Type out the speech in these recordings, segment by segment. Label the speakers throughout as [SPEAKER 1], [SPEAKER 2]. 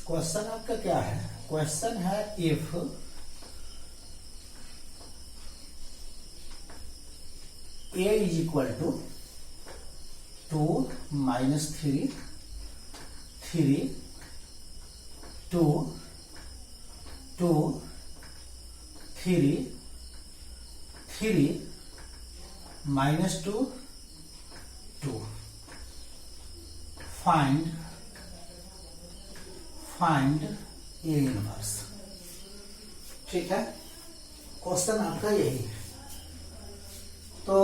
[SPEAKER 1] Question आपका क्या है? क्वेश्चन है if a is equal to 2 minus 3 3 2 2 3 3 minus 2 2 find A inverse. ठीक है, क्वेश्चन आपका यही है। तो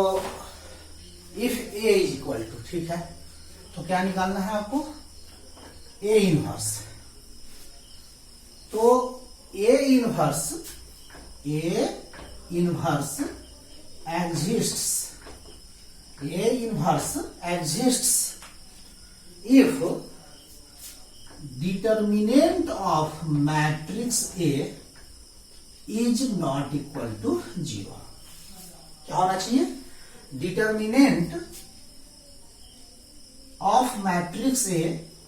[SPEAKER 1] if A is equal to, ठीक है, तो क्या निकालना है आपको? A inverse. तो A inverse exists if determinant of matrix A is not equal to 0। क्या होना चाहिए? Determinant of matrix A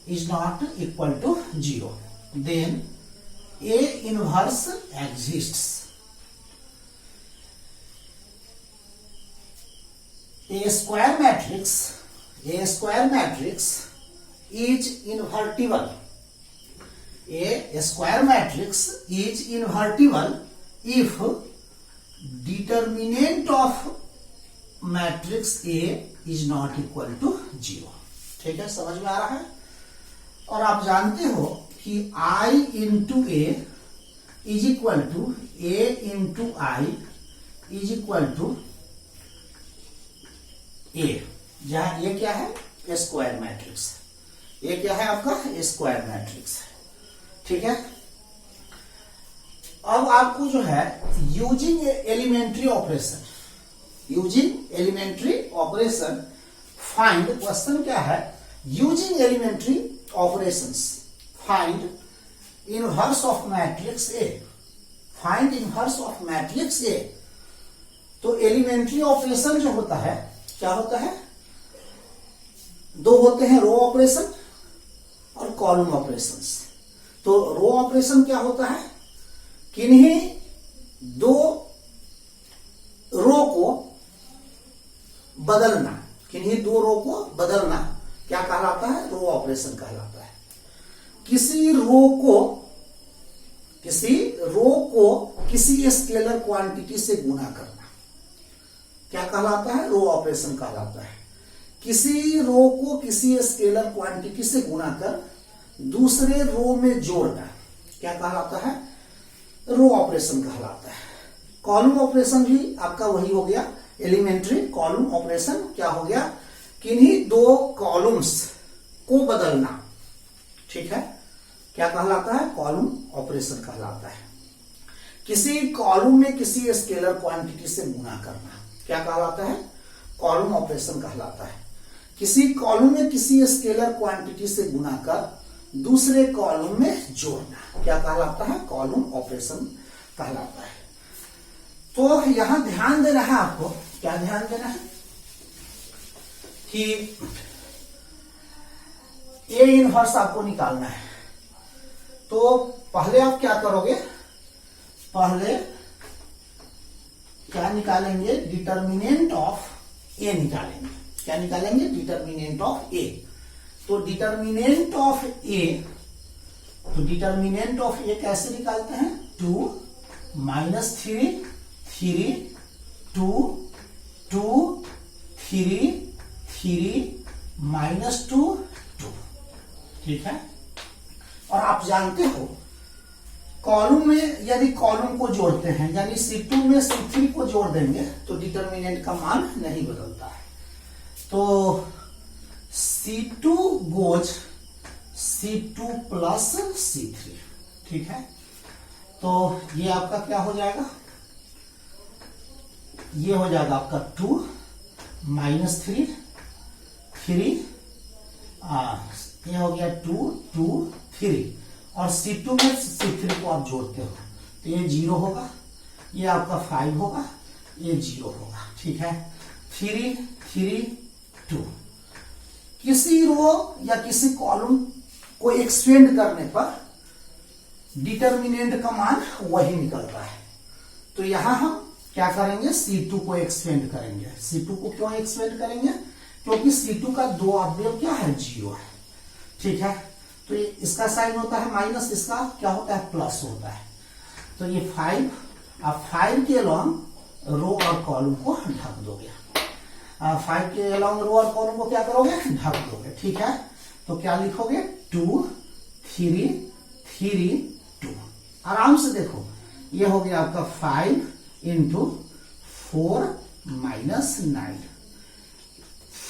[SPEAKER 1] is not equal to 0, then A inverse exists। A square matrix is invertible। A square matrix is invertible if determinant of matrix A is not equal to 0। ठीक है, समझ में आ रहा है? और आप जानते हो कि I into A is equal to A into I is equal to A, जहां ये क्या है? Square matrix. ये क्या है आपका? Square matrix. ठीक है, अब आपको जो है using elementary operation find, question क्या है? Using elementary operations find inverse of matrix A. Find inverse of matrix A. तो एलिमेंट्री ऑपरेशन जो होता है, क्या होता है? दो होते हैं, रो ऑपरेशन और कॉलम ऑपरेशंस। तो रो ऑपरेशन क्या होता है? किन्हीं दो रो को बदलना, क्या कहलाता है? रो ऑपरेशन कहलाता है। किसी रो को किसी स्केलर क्वांटिटी से गुणा करना क्या कहलाता है? रो ऑपरेशन कहलाता है। किसी रो को किसी स्केलर क्वांटिटी से गुणा कर दूसरे रो में जोड़ना क्या कहलाता है? रो ऑपरेशन कहलाता है। कॉलम ऑपरेशन भी आपका वही हो गया, एलिमेंट्री कॉलम ऑपरेशन। क्या हो गया? किन्हीं दो कॉलम्स को बदलना। ठीक है, क्या कहलाता है? कॉलम ऑपरेशन कहलाता है। किसी कॉलम में किसी स्केलर क्वांटिटी से गुणा करना क्या कहलाता है? कॉलम ऑपरेशन कहलाता है। किसी कॉलम में किसी स्केलर क्वांटिटी से गुणा कर दूसरे कॉलम में जोड़ना क्या कहलाता है? कॉलम ऑपरेशन कहलाता है। तो यहां ध्यान देना है आपको। क्या ध्यान देना है? कि ए इनवर्स आपको निकालना है। तो पहले आप क्या करोगे? पहले क्या निकालेंगे? डिटर्मिनेंट ऑफ ए निकालेंगे। क्या निकालेंगे? डिटर्मिनेंट ऑफ ए। तो डिटर्मिनेंट ऑफ ए कैसे निकालते हैं? 2 माइनस 3 3 2 2 3 3 माइनस 2 2। ठीक है, और आप जानते हो कॉलम में यदि कॉलम को जोड़ते हैं, यानी C2 में C3 को जोड़ देंगे तो डिटर्मिनेंट का मान नहीं बदलता है। तो C2 goes C2 plus C3। ठीक है, तो ये आपका क्या हो जाएगा? ये हो जाएगा आपका 2 माइनस 3 3, ये हो गया 2 2 3, और C2 में C3 को आप जोड़ते हो तो ये 0 होगा, ये आपका 5 होगा, ये 0 होगा। ठीक है, 3 3 2। किसी रो या किसी कॉलम को एक्सपेंड करने पर डिटर्मिनेंट का मान वही निकलता है। तो यहां हम क्या करेंगे, C2 को एक्सपेंड करेंगे। C2 को क्यों एक्सपेंड करेंगे, क्योंकि C2 का दो अवयव क्या है, 0 है। ठीक है, तो इसका साइन होता है माइनस, इसका क्या होता है, प्लस होता है। तो ये 5, अब 5 के अलॉन्ग रो और कॉलम को ढक दोगे। 5 के अलॉन्ग रो और कॉलम को क्या करोगे, ढक दोगे। ठीक है, तो क्या लिखोगे, 2 3 3 2। आराम से देखो, ये हो गया आपका 5 इंटू 4 माइनस 9,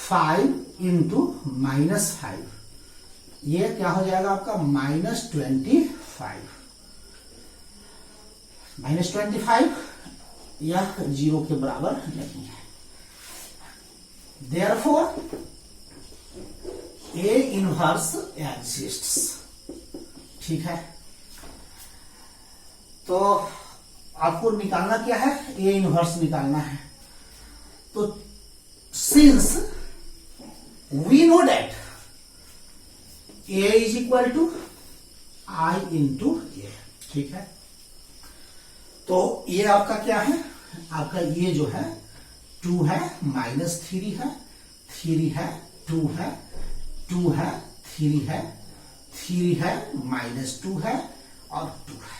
[SPEAKER 1] 5 इंटू माइनस 5, ये क्या हो जाएगा आपका -25। -25 यह 0 के बराबर नहीं है। Therefore, A inverse exists. ठीक है, तो आपको निकालना क्या है, A इनवर्स निकालना है। तो since we know that A is equal to I into A, ठीक है, तो ये आपका क्या है, आपका ये जो है 2 है, -3 है, 3 है, 2 है, 2 है, 3 है, 3 है, -2 है और 2 है,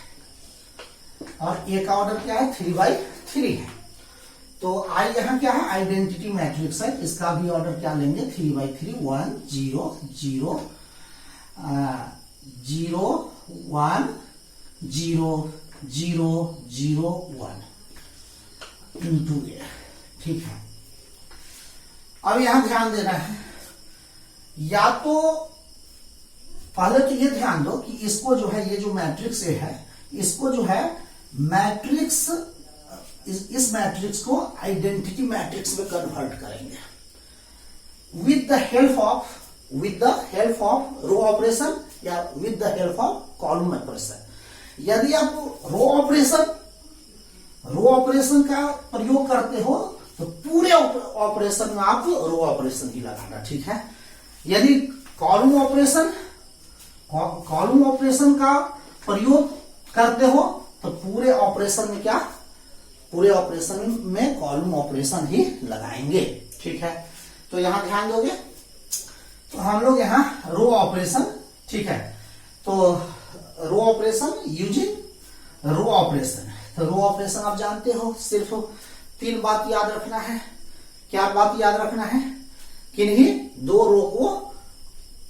[SPEAKER 1] और ए का ऑर्डर क्या है, 3/3 है। तो आई यहां क्या है, आइडेंटिटी मैट्रिक्स है, इसका भी ऑर्डर क्या लेंगे, 3/3, 1 0 0 0 1 0 0 0 1 इंटू ए। ठीक है, अब यहां ध्यान देना है, या तो पहले तो ये ध्यान दो कि इसको जो है, ये जो मैट्रिक्स ए है, इसको जो है मैट्रिक्स, इस मैट्रिक्स को आइडेंटिटी मैट्रिक्स में कन्वर्ट करेंगे with the help of row operation या with the help of column operation. यदि आप रो ऑपरेशन का प्रयोग करते हो तो पूरे ऑपरेशन में आप रो ऑपरेशन ही लगाना। ठीक है, यदि कॉलम ऑपरेशन का प्रयोग करते हो तो पूरे ऑपरेशन में क्या, पूरे ऑपरेशन में कॉलम ऑपरेशन ही लगाएंगे। ठीक है, तो यहां ध्यान दोगे, तो हम लोग यहां रो ऑपरेशन, ठीक है, तो row operation using row operation. तो रो ऑपरेशन आप जानते हो, सिर्फ 3 बात याद रखना है। क्या बात याद रखना है, किन्हीं 2 रो को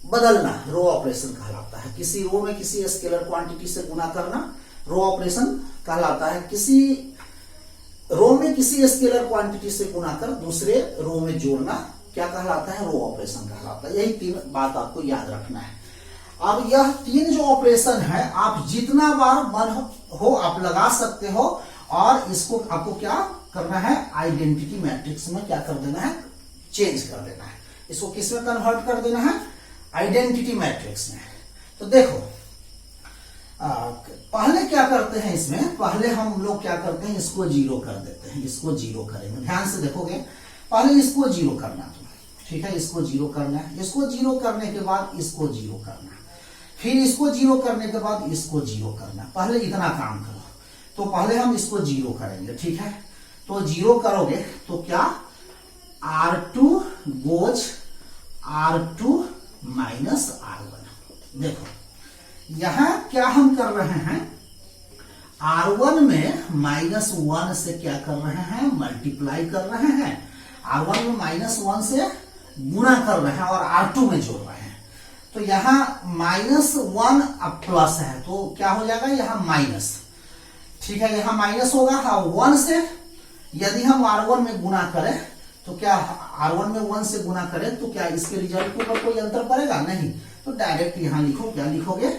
[SPEAKER 1] बदलना रो ऑपरेशन कहलाता है। किसी रो में किसी स्केलर क्वांटिटी से गुना करना रो ऑपरेशन कहलाता है। किसी रो में किसी स्केलर क्वांटिटी से गुना कर दूसरे रो में जोड़ना क्या कहलाता है, रो ऑपरेशन कहलाता है। यही 3 बात आपको याद रखना है। अब यह 3 जो ऑपरेशन है, आप जितना बार मन हो आप लगा सकते हो, और इसको आपको क्या करना है, आइडेंटिटी मैट्रिक्स में क्या कर देना है, चेंज कर देना है। इसको किस में कन्वर्ट कर देना है, आइडेंटिटी मैट्रिक्स में। तो देखो, पहले क्या करते हैं, इसमें पहले हम लोग क्या करते हैं, इसको 0 कर देते हैं। इसको 0 करेंगे, ध्यान से देखोगे, पहले इसको 0 करना तुम, ठीक है, इसको 0 करना है। इसको 0 करने के बाद इसको 0 करना, फिर इसको 0 करने के बाद इसको 0 करना। पहले इतना काम करो। तो पहले हम इसको 0 करेंगे, ठीक है, तो 0 करोगे तो क्या, R2 goes R2 minus R1। देखो यहां क्या हम कर रहे हैं, R1 में -1 से क्या कर रहे हैं, मल्टीप्लाई कर रहे हैं। R1 में -1 से गुणा कर रहे हैं और R2 में जोड़ रहे हैं। तो यहां -1 अब प्लस है, तो क्या हो जाएगा, यहां माइनस। ठीक है, यहां माइनस होगा। हाँ, 1 से यदि हम R1 में गुना करें तो क्या, R1 में 1 से गुना करें तो क्या इसके रिजल्ट के ऊपर कोई अंतर पड़ेगा, नहीं। तो डायरेक्ट यहां लिखो, क्या लिखोगे,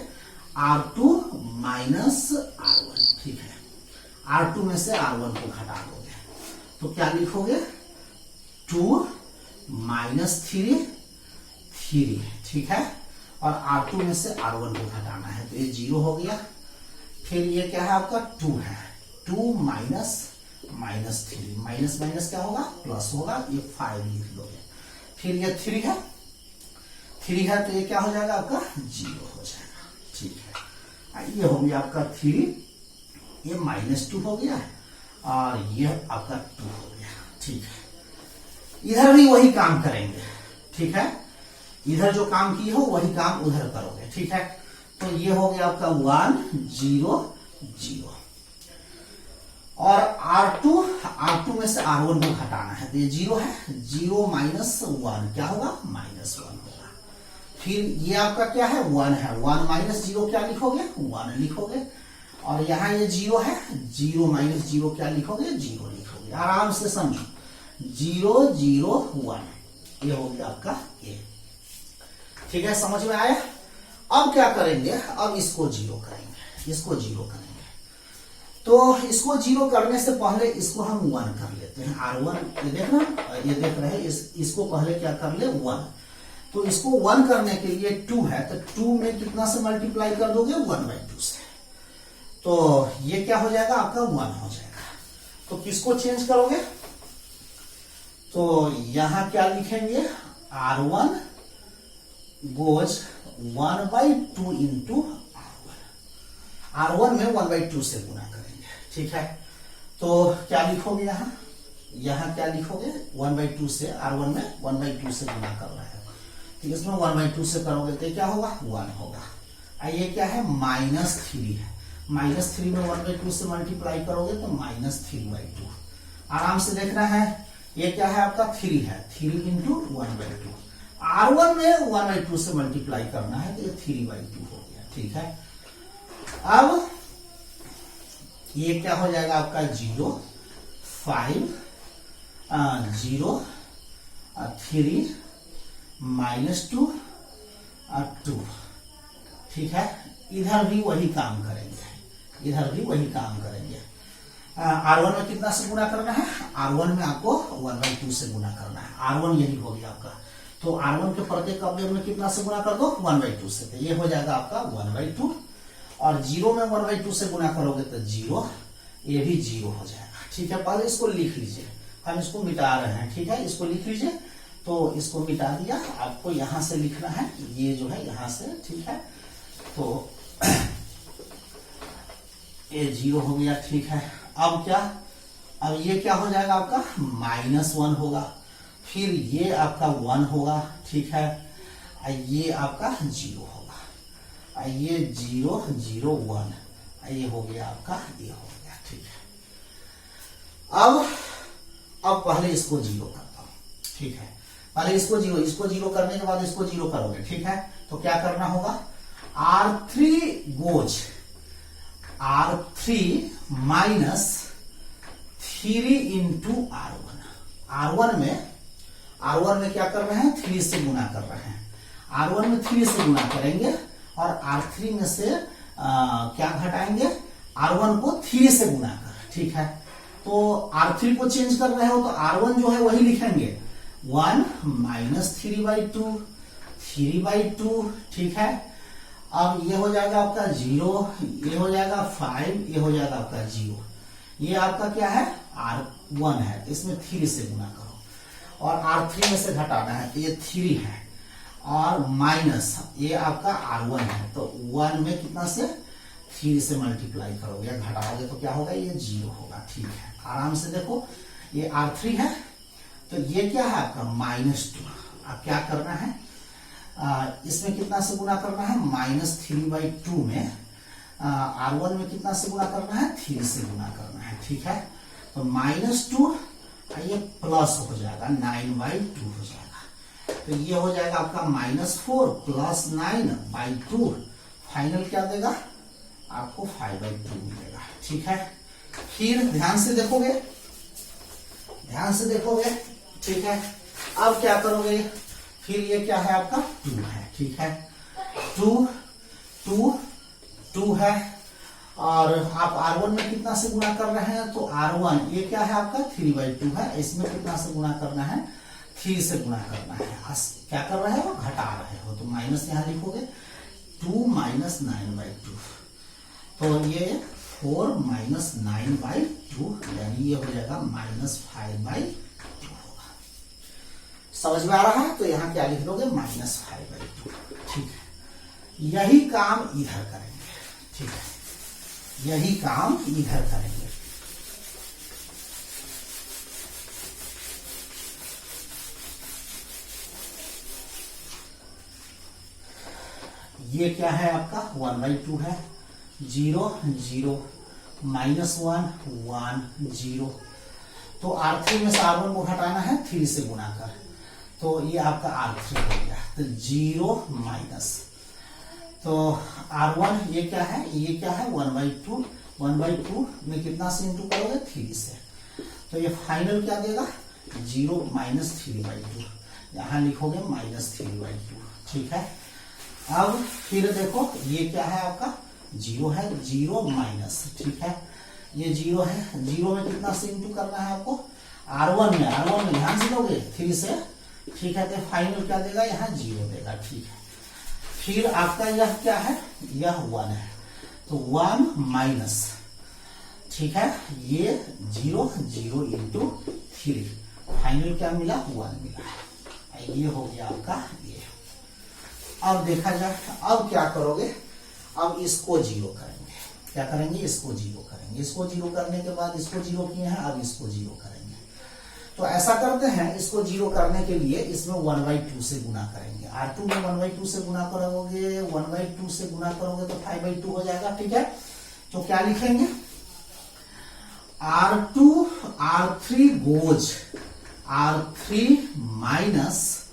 [SPEAKER 1] R2 माइनस R1। ठीक है, R2 में से R1 को घटा दोगे तो क्या लिखोगे, 2 माइनस 3 3। ठीक है, और R2 में से R1 को घटाना है तो ये 0 हो गया। फिर ये क्या है आपका, 2 है, 2 माइनस -3, माइनस माइनस क्या होगा, प्लस होगा, ये 5 लिख लोगे। फिर ये 3 है, 3 है तो ये क्या हो जाएगा आपका, 0 हो जाएगा। ठीक है, ये हो गया आपका 3, ये -2 हो गया और ये आपका 2 हो गया। ठीक है, इधर भी वही काम करेंगे। ठीक है, इधर जो काम किए हो वही काम उधर करोगे। ठीक है, तो ये हो गया आपका 1 0 0 और R2 में से R1 को घटाना है तो ये 0 है, 0 -1 क्या होगा, -1 होगा। फिर ये आपका क्या है, 1 है, 1 -0 क्या लिखोगे, 1 लिखोगे। और यहाँ ये 0 है, 0 -0 क्या लिखोगे, 0 लिखोगे। आराम से समझो, 0 0 1 ये हो गया आपका ए। ठीक है, समझ में आया। अब क्या करेंगे, अब इसको 0 करेंगे, इसको 0 करेंगे। तो इसको 0 करने से पहले इसको हम 1 कर लेते हैं। R1 ये देखना, ये देख रहे हैं, इसको पहले क्या कर ले, 1। तो इसको 1 करने के लिए 2 है, तो 2 में कितना से मल्टीप्लाई कर दोगे, 1/2 से। तो ये क्या हो जाएगा आपका 1 हो जाएगा। तो किसको चेंज करोगे, तो यहां क्या लिखेंगे, R1 गोज 1/2 इंटू R1 में 1/2 से गुना करेंगे। ठीक है, तो क्या लिखोगे, यहां क्या लिखोगे, 1/2 से, R1 में 1/2 से गुना कर रहा है, ठीक है, इसमें 1/2 से करोगे तो क्या होगा, 1 होगा। ये क्या है, -3 है, -3 में 1/2 से मल्टीप्लाई करोगे तो -3/2। आराम से देखना है, ये क्या है आपका 3 है, 3 इंटू 1/2। R1 में 1/2 से मल्टीप्लाई करना है तो ये 3/2 हो गया। ठीक है, अब ये क्या हो जाएगा आपका 0 5 0 3 -2 2। ठीक है, इधर भी वही काम करेंगे, इधर भी वही काम करेंगे। R1 में कितना से गुना करना है, R1 में आपको 1/2 से गुना करना है। R1 यही हो गया आपका, तो R1 के प्रत्येक अवयव में कितना से गुना कर दो, 1/2 से। तो ये हो जाएगा आपका 1/2 और 0 में 1/2 से गुना करोगे तो 0, ये भी 0 हो जाएगा। ठीक है, पहले इसको लिख लीजिए, हम इसको मिटा रहे हैं। ठीक है, इसको लिख लीजिए, तो इसको मिटा दिया। आपको यहां से लिखना है, ये जो है यहां से। ठीक है, तो ये 0 हो गया। ठीक है, अब क्या, अब ये क्या हो जाएगा आपका -1 होगा, फिर ये आपका 1 होगा। ठीक है, ये आपका 0 होगा, ये 0 0 1, ये हो गया आपका, ये हो गया। ठीक है, अब पहले इसको 0 करता हूं। ठीक है, पहले इसको 0 करने के बाद इसको 0 करोगे। ठीक है, तो क्या करना होगा, R3 goes R3 -3 into R1 में क्या कर रहे हैं, 3 से गुना कर रहे हैं। R1 में 3 से गुना करेंगे और R3 में से क्या घटाएंगे, R1 को 3 से गुना कर। ठीक है, तो R3 को चेंज कर रहे हो तो R1 जो है वही लिखेंगे, 1 -3/2 3/2। ठीक है, अब ये हो जाएगा आपका 0, ये हो जाएगा 5, ये हो जाएगा आपका 0। ये आपका क्या है, R1 है, इसमें 3 से गुना करो और R3 में से घटाना है तो ये 3 है और माइनस ये आपका R1 है, तो 1 में कितना से, 3 से मल्टीप्लाई करोगे या घटाओगे तो क्या होगा, ये 0 होगा। ठीक है, आराम से देखो, ये R3 है तो ये क्या है आपका -2। अब क्या करना है, इसमें कितना से गुना करना है, -3/2 में R1 में कितना से गुना करना है, 3 से गुना करना है। ठीक है, तो -2 ये प्लस हो जाएगा, 9/2 हो जाएगा। तो ये हो जाएगा आपका -4 + 9/2, फाइनल क्या देगा आपको, 5/2 मिलेगा। ठीक है, फिर ध्यान से देखोगे, ठीक है, अब क्या करोगे, फिर ये क्या है आपका 2 है। ठीक है, 2 है और आप R1 में कितना से गुना कर रहे हैं, तो R1 ये क्या है आपका 3/2 है, इसमें कितना से गुना करना है, 3 से गुना करना है। क्या कर रहे हो, घटा रहे हो, तो माइनस यहां लिखोगे, 2 - 9/2, तो ये 4 - 9/2 यानी ये हो जाएगा -5/2 होगा। समझ में आ रहा है, तो यहां क्या लिख दोगे, -5/2। ठीक है, यही काम इधर करेंगे। ठीक है, यही काम इधर करेंगे। ये क्या है आपका 1/2 है, 0 0 -1 1 0। तो R3 में से R1 को घटाना है 3 से गुणा कर, तो ये आपका R3 हो गया। तो 0 माइनस, तो R1 ये क्या है, ये क्या है 1/2, 1/2 में कितना से इंटू करोगे 3 से, तो ये फाइनल क्या देगा 0 माइनस 3/2, यहां लिखोगे -3/2। ठीक है, अब फिर देखो ये क्या है आपका 0 है, 0 माइनस, ठीक है, ये 0 है, 0 में कितना से इंटू करना है आपको R1 में ध्यान से लोगे 3 से, ठीक है, तो फाइनल क्या देगा यहाँ 0 देगा। ठीक है, फिर आपका यह क्या है, यह 1 है, तो 1 माइनस, ठीक है, ये 0 0 इंटू 3, फाइनल क्या मिला 1 मिला। ये हो गया आपका ये। अब देखा जाए, अब क्या करोगे, अब इसको 0 करेंगे, क्या करेंगे, इसको 0 करेंगे, इसको 0 करने के बाद इसको 0 किए हैं, अब इसको 0 करेंगे। तो ऐसा करते हैं, इसको 0 करने के लिए इसमें 1/2 से गुना करेंगे, R2 में 1/2 से गुना करोगे, 1/2 से गुना करोगे तो 5/2 हो जाएगा। ठीक है, तो क्या लिखेंगे R2 R3 goes R3 minus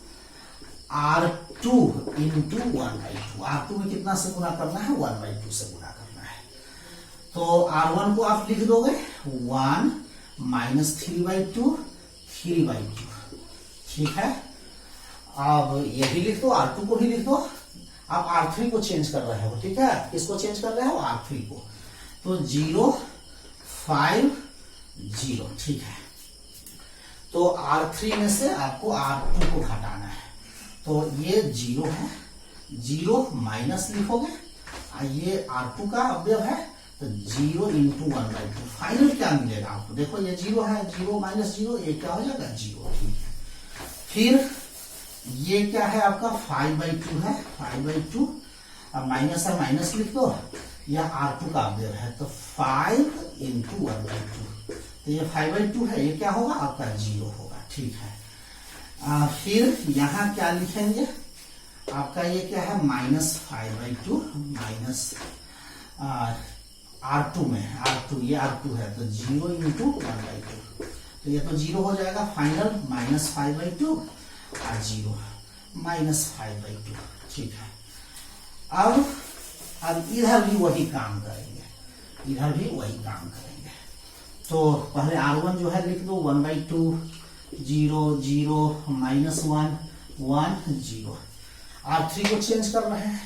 [SPEAKER 1] R2 into 1/2, R2 में कितना से गुना करना है 1/2 से गुना करना है, तो R1 को आप लिख दोगे 1 माइनस 3/2 3/2। ठीक है, अब यही लिख दो, R2 को भी लिख दो, आप R3 को चेंज कर रहे हो। ठीक है, किसको चेंज कर रहे हो R3 को, तो 0 5 0। ठीक है, तो R3 में से आपको R2 को घटाना है, तो ये 0 है, 0 माइनस लिखोगे, ये R2 का अवयव है, तो 0 इंटू 1/2, फाइनल क्या मिलेगा आपको, देखो ये 0 है, 0 माइनस 0, ये क्या हो जाएगा 0। ठीक है, फिर ये क्या है आपका 5/2 है, 5/2, अब माइनस है माइनस लिख दो, यह R2 का अवयव है, तो 5 इंटू 1/2, तो ये 5/2 है, ये क्या होगा आपका 0 होगा। ठीक है, फिर यहाँ क्या लिखेंगे आपका, ये क्या है -5/2 माइनस R2 में, R2 ये R2 है, तो 0 इंटू 1/2, तो ये तो 0 हो जाएगा, फाइनल -5/2 और 0 -5/2। ठीक है, अब इधर भी वही काम करेंगे, इधर भी वही काम करेंगे। तो पहले R1 जो है लिख दो 1/2 0 0 -1 1 0। R3 को चेंज कर रहे हैं,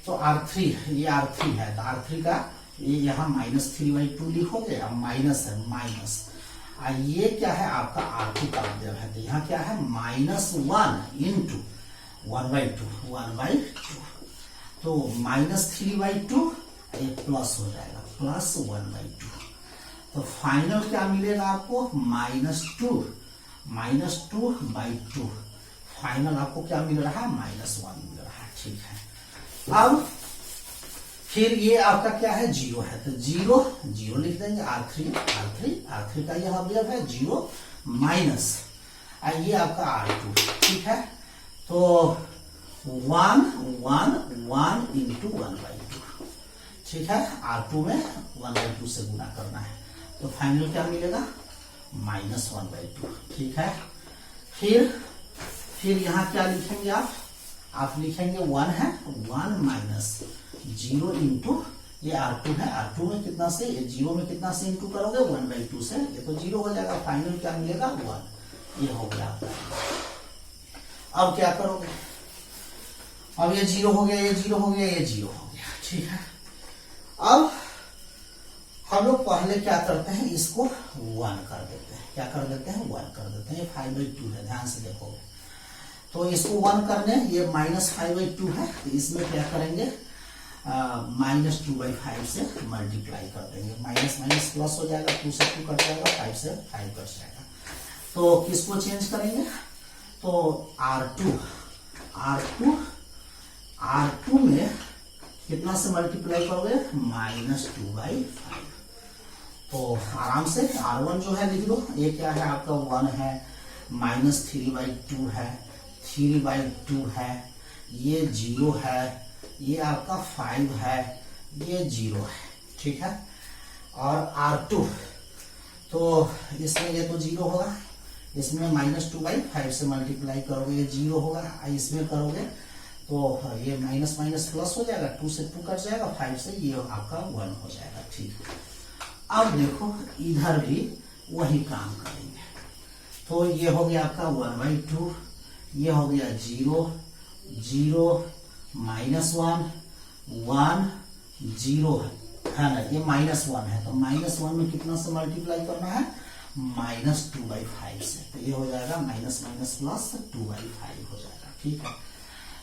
[SPEAKER 1] तो R3 ये R3 है, तो R3 का ये यहाँ -3/2 लिखोगे, अब माइनस है माइनस, ये क्या है आपका R2 का अवयव है, तो यहाँ क्या है -1 इंटू 1/2, तो -3/2, ये प्लस हो जाएगा +1/2, तो फाइनल क्या मिलेगा आपको -2/2, फाइनल आपको क्या मिल रहा है -1 मिल रहा है। ठीक है, अब फिर ये आपका क्या है 0 है, तो 0 0 लिख देंगे, R3 का यह अवयव है 0 माइनस, ये आपका R2। ठीक है, तो 1 1 1 इंटू 1/2। ठीक है, R2 में 1/2 से गुना करना है, तो फाइनल क्या मिलेगा -1/2। ठीक है, फिर यहाँ क्या लिखेंगे आप लिखेंगे 1 है, 1 माइनस 0 इंटू, ये R2 है, R2 में कितना से, ये 0 में कितना से इंटू करोगे 1/2 से, ये तो 0 हो जाएगा, फाइनल क्या मिलेगा 1, ये हो गया आपका। अब क्या करोगे, अब ये 0 हो गया, ये 0 हो गया, ये 0 हो गया। ठीक है, अब हम लोग पहले क्या करते हैं, इसको 1 कर देते हैं, क्या कर देते हैं 1 कर देते हैं, ये 5/2 है, ध्यान से देखोगे, तो इसको 1 करने, ये -5/2 है, तो इसमें क्या करेंगे -2/5 से मल्टीप्लाई कर देंगे, माइनस माइनस प्लस हो जाएगा, 2 से 2 कट जाएगा, 5 से 5 कट जाएगा। तो किसको चेंज करेंगे, तो R2 में कितना से मल्टीप्लाई करोगे, -2/5। तो आराम से R1 जो है लिख लो, ये क्या है आपका 1 है, -3/2 है, 3/2 है, ये 0 है, ये आपका 5 है, ये 0 है, ठीक है। और R2 तो इसमें ये तो 0 होगा, इसमें -2/5 से मल्टीप्लाई करोगे ये 0 होगा, इसमें करोगे तो ये माइनस माइनस प्लस हो जाएगा, 2 से 2 कट जाएगा, 5 से ये आपका 1 हो जाएगा, ठीक है। अब देखो इधर भी वही काम करेंगे, तो ये हो गया आपका 1/2, ये हो गया 0, 0, -1, 1, 0 है ना, ये -1 है, तो -1 में कितना से मल्टीप्लाई करना है, -2/5 से, तो ये हो जाएगा माइनस माइनस प्लस 2/5 हो जाएगा, ठीक है।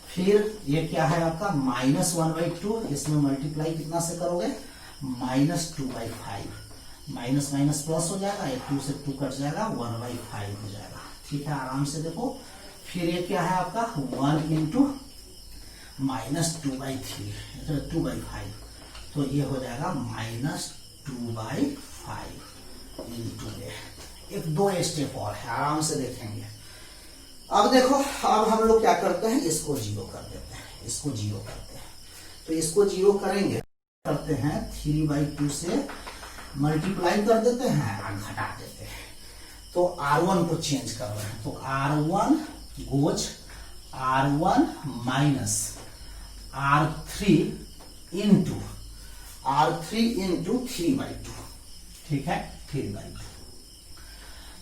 [SPEAKER 1] फिर ये क्या है आपका -1/2, इसमें मल्टीप्लाई कितना से करोगे, -2/5, माइनस माइनस प्लस हो जाएगा, 2 से 2 कट जाएगा, 1/5 हो जाएगा, ठीक है। आराम से देखो, फिर ये क्या है आपका 1 इंटू -2/3, 2/5, तो ये हो जाएगा -2/5 इंटू एक 2 स्टेप और है, आराम से देखेंगे। अब देखो, अब हम लोग क्या करते हैं, इसको 0 कर देते हैं, इसको 0 करते हैं, तो इसको 0 करेंगे, करते हैं 3/2 से मल्टीप्लाई कर देते हैं और घटा देते हैं, तो R1 को चेंज कर रहे हैं, तो R1 goes R1 minus R3 into 3/2, ठीक है, 3/2,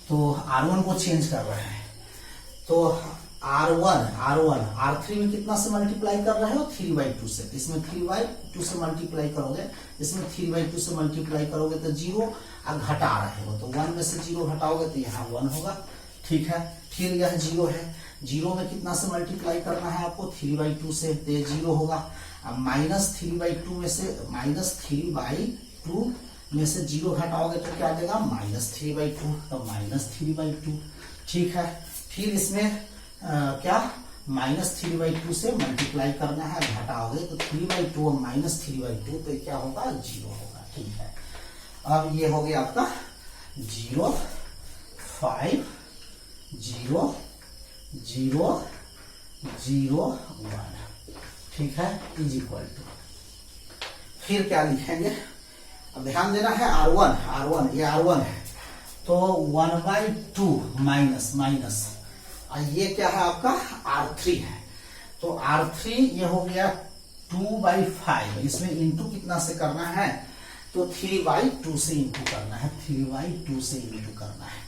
[SPEAKER 1] तो R1 को चेंज कर रहे हैं, तो R3 में कितना से मल्टीप्लाई कर रहे हो, 3/2 से, इसमें 3/2 से मल्टीप्लाई करोगे, इसमें 3/2 से मल्टीप्लाई करोगे तो 0, और घटा रहे हो तो 1 में से 0 घटाओगे तो यहाँ 1 होगा, ठीक है। फिर यह 0 है, 0 में कितना से मल्टीप्लाई करना है आपको, 3/2 से, तो ये 0 होगा। अब -3/2 में से, -3/2 में से 0 घटाओगे तो क्या देगा, -3/2, तो -3/2, ठीक है। फिर इसमें क्या -3/2 से मल्टीप्लाई करना है, घटाओगे तो 3/2 और -3/2, तो क्या होगा, 0 होगा, ठीक है। अब ये हो गया आपका 0, 5, 0, 0, 0, 1, ठीक है, इज इक्वल टू, फिर क्या लिखेंगे, अब ध्यान देना है, R1 ये R1 है, तो 1/2 माइनस माइनस, ये क्या है आपका R3 है, तो R3 ये हो गया 2/5, इसमें इंटू कितना से करना है, तो 3/2 से इंटू करना है, 3/2 से इंटू करना है,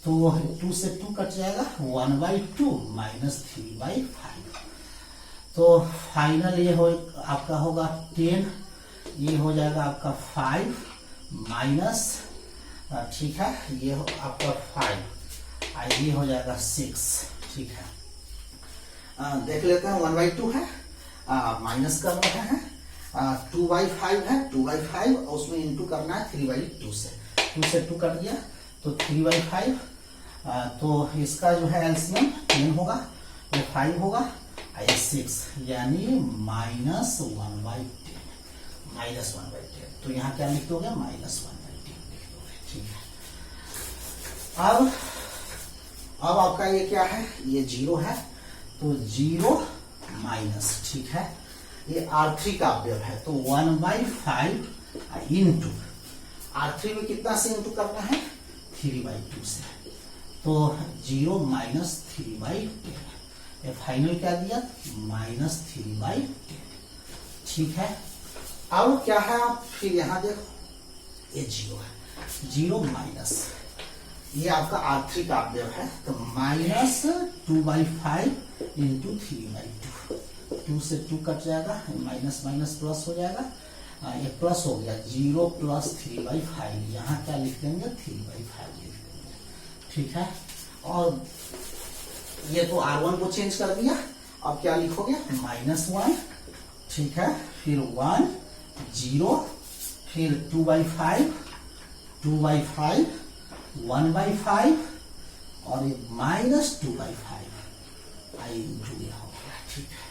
[SPEAKER 1] तो 2 से 2 कट जाएगा, 1/2 माइनस 3/5, तो फाइनल ये हो आपका होगा 10, ये हो जाएगा आपका 5 माइनस, ठीक है, ये आपका 5, ये हो जाएगा 6, ठीक है। देख लेते हैं, 1/2 है, माइनस कर रहे हैं, 2/5 है, 2/5 और उसमें इंटू करना है 3/2 से, 2 से 2 कट गया, तो 3/5, तो इसका जो है एलसीएम 10 होगा, तो 5 होगा, ये 6, यानी -1/10, -1/10, तो यहाँ क्या लिख दोगे, -1/10 लिख दोगे, ठीक है। अब आपका ये क्या है, ये 0 है, तो 0 माइनस, ठीक है, ये R3 का अवयव है, तो 1/5 इंटू R3 में कितना से इंटू करना है, 3/2 से, तो 0 माइनस 3/10, ये फाइनल क्या दिया, -3/10, ठीक है। अब क्या है, आप फिर यहां देखो, ये 0 है, 0 माइनस, ये आपका R3 का अवयव है, तो -2/5 इंटू 3/2, 2 से 2 कट जाएगा, माइनस माइनस प्लस हो जाएगा, ये प्लस हो गया, 0 प्लस 3/5, यहाँ क्या लिख देंगे, 3/5 लिख देंगे, ठीक है। और ये तो R1 को चेंज कर दिया, अब क्या लिखोगे, -1, ठीक है, फिर 1, 0, फिर 2/5, 2/5, 1/5 और ये -2/5 आई इंटू ये हो गया, ठीक है।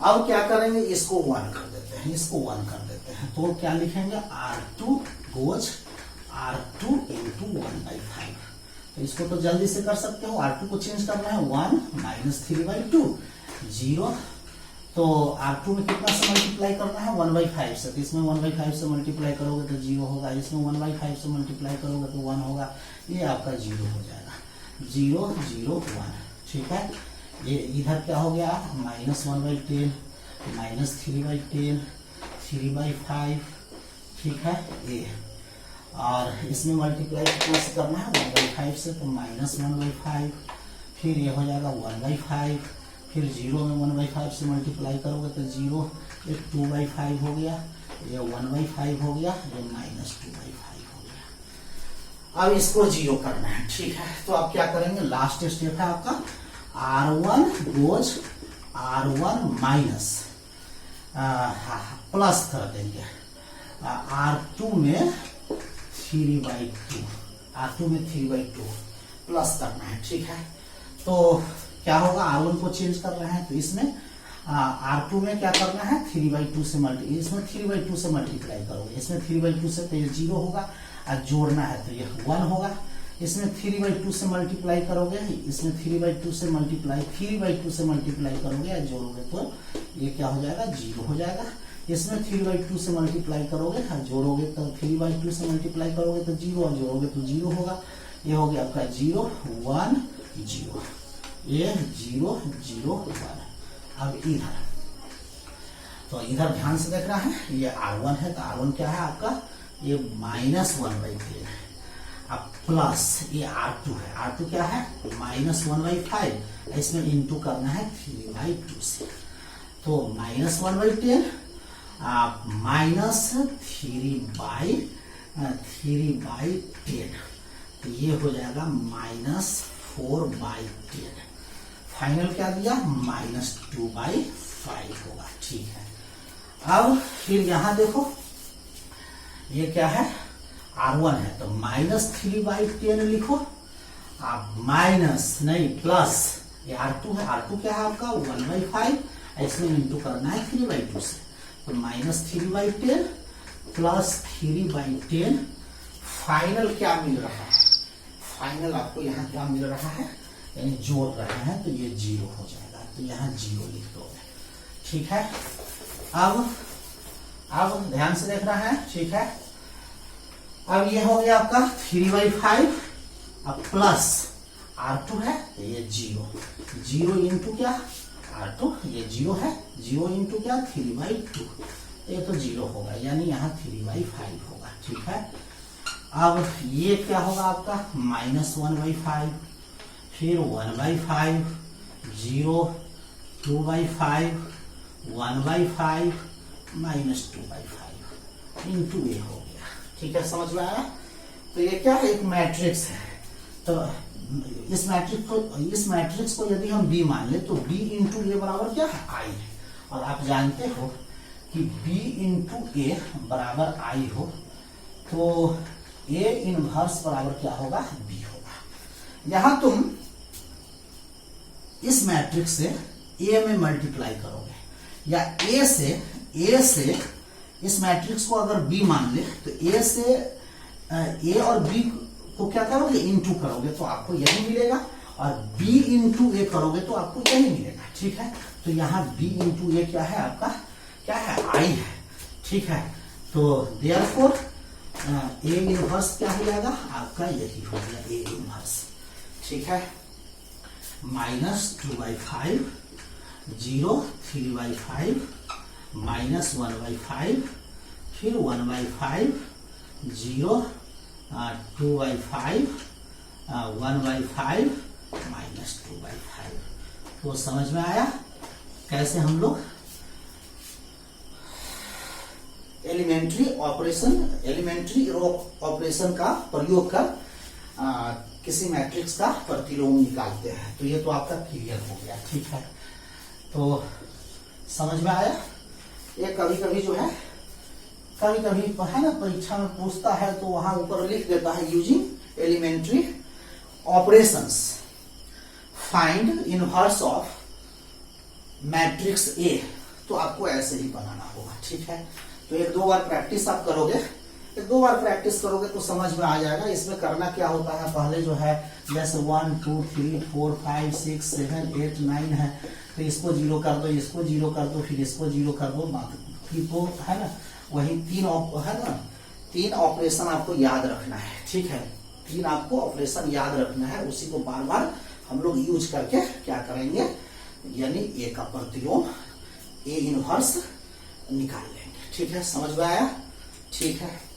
[SPEAKER 1] अब क्या करेंगे, इसको 1 कर देते हैं, इसको 1 कर देते हैं, तो क्या लिखेंगे, R2 गोज R2 इंटू 1/5। तो इसको तो जल्दी से कर सकते हो, R2 को चेंज करना है, 1 माइनस 3/2 0। तो R2 में कितना से मल्टीप्लाई करना है, 1/5 से, तो इसमें 1/5 से मल्टीप्लाई करोगे तो 0 होगा, इसमें 1/5 से मल्टीप्लाई करोगे तो 1 होगा, ये आपका 0 हो जाएगा, 0 0 1। ठीक है, ये इधर क्या हो गया, माइनस 1/10 माइनस 3/10 3/5। ठीक है, ये और इसमें मल्टीप्लाई कितना से करना है, 1/5 से, तो माइनस 1/5, फिर ये हो जाएगा 1/5, फिर 0 में 1/5 से मल्टीप्लाई करोगे तो 0, ये 2/5 हो गया, ये 1/5 हो गया, ये माइनस 2/5 हो गया। अब इसको 0 करना है। ठीक है, तो आप क्या करेंगे, लास्ट स्टेप है आपका R1 goes R1 minus plus कर देंगे R2 में 3/2, R2 में 3/2 प्लस करना है। ठीक है, तो क्या होगा, R1 को चेंज कर रहे हैं, तो इसमें R2 में क्या करना है, 3/2 से इसमें 3/2 से मल्टीप्लाई करोगे, इसमें 3/2 से, तो ये 0 होगा, और जोड़ना है तो ये 1 होगा, इसमें 3/2 से मल्टीप्लाई करोगे, इसमें 3/2 से मल्टीप्लाई 3/2 से मल्टीप्लाई करोगे या जोड़ोगे तो ये क्या हो जाएगा, 0 हो जाएगा। इसमें 3/2 से मल्टीप्लाई करोगे और जोड़ोगे तो 3/2 से मल्टीप्लाई करोगे तो 0, और जोड़ोगे तो 0 होगा, ये हो गया आपका 0 1 0, ये 0 0 1। अब इधर, तो इधर ध्यान से देख रहा है, ये R1 है, तो R1 क्या है आपका, ये माइनस 1/10 है, अब प्लस ये R2 है, R2 क्या है, माइनस 1/5, इसमें इंटू करना है 3/2 से, तो माइनस 1/10 माइनस 3/10, तो ये हो जाएगा माइनस 4/10। फाइनल क्या दिया, माइनस 2/5 होगा। ठीक है, अब फिर यहां देखो, ये क्या है, R1 है, तो माइनस 3/10 लिखो, आप माइनस नहीं प्लस, ये R2 है, R2 क्या है आपका 1/5, इसमें इंटू करना है 3/2 से, तो माइनस 3/10 प्लस 3/10। फाइनल क्या मिल रहा है, फाइनल आपको यहाँ क्या मिल रहा है, यानी जोड़ रहे हैं, तो ये 0 हो जाएगा, तो यहाँ 0 लिख दोगे। ठीक है, अब ध्यान से देख रहा है। ठीक है, अब ये हो गया आपका 3/5, अब प्लस R2 है, तो ये 0 इंटू क्या, R2, ये 0 है, 0 इंटू क्या, 3/2, ये तो 0 होगा, यानी यहाँ 3/5 होगा। ठीक है, अब ये क्या होगा आपका, माइनस 1/5, फिर 1/5, 0 2/5 1/5 माइनस 2/5 इंटू ये हो गया। ठीक है, समझ में आया। तो ये क्या है, एक मैट्रिक्स है, तो इस मैट्रिक्स को यदि हम B मान ले तो B इंटू ए बराबर क्या है, I है, और आप जानते हो कि B इंटू ए बराबर I हो तो A इनवर्स बराबर क्या होगा, B होगा। यहां तुम इस मैट्रिक्स से A में मल्टीप्लाई करोगे, या A से इस मैट्रिक्स को अगर B मान ले तो A से A और B को क्या करोगे, इंटू करोगे तो आपको यही मिलेगा, और B इंटू ए करोगे तो आपको यही मिलेगा। ठीक है, तो यहाँ B इंटू ए क्या है आपका, क्या है, I है। ठीक है, तो देयरफॉर A इनवर्स क्या हो जाएगा आपका, यही हो गया A इनवर्स। ठीक है, माइनस 2/5, 0 3/5 माइनस 1/5, फिर 1/5, 0 2/5 1/5 माइनस 2/5। तो समझ में आया कैसे हम लोग एलिमेंट्री रो ऑपरेशन का प्रयोग कर किसी मैट्रिक्स का प्रतिलोम निकालते हैं। तो ये तो आपका क्लियर हो गया। ठीक है, तो समझ में आया। ये कभी कभी जो है, कभी कभी है ना, परीक्षा में पूछता है तो वहां ऊपर लिख देता है, using elementary operations find inverse of matrix A. तो आपको ऐसे ही बनाना होगा, ठीक है। तो एक दो बार प्रैक्टिस आप करोगे, एक दो बार प्रैक्टिस करोगे तो समझ में आ जाएगा। इसमें करना क्या होता है, पहले जो है जैसे 1 2 3 4 5 6 7 8 9 है, तो इसको जीरो कर दो, इसको जीरो कर दो, फिर इसको जीरो कर दो, बाकी तो है ना वही तीन ऑपरेशन आपको याद रखना है, ठीक है। 3 आपको ऑपरेशन याद रखना है, उसी को बार बार हम लोग यूज करके क्या करेंगे, यानी ए का प्रतिलोम ए इनवर्स निकाल लेंगे, ठीक है। समझ में आया, ठीक है।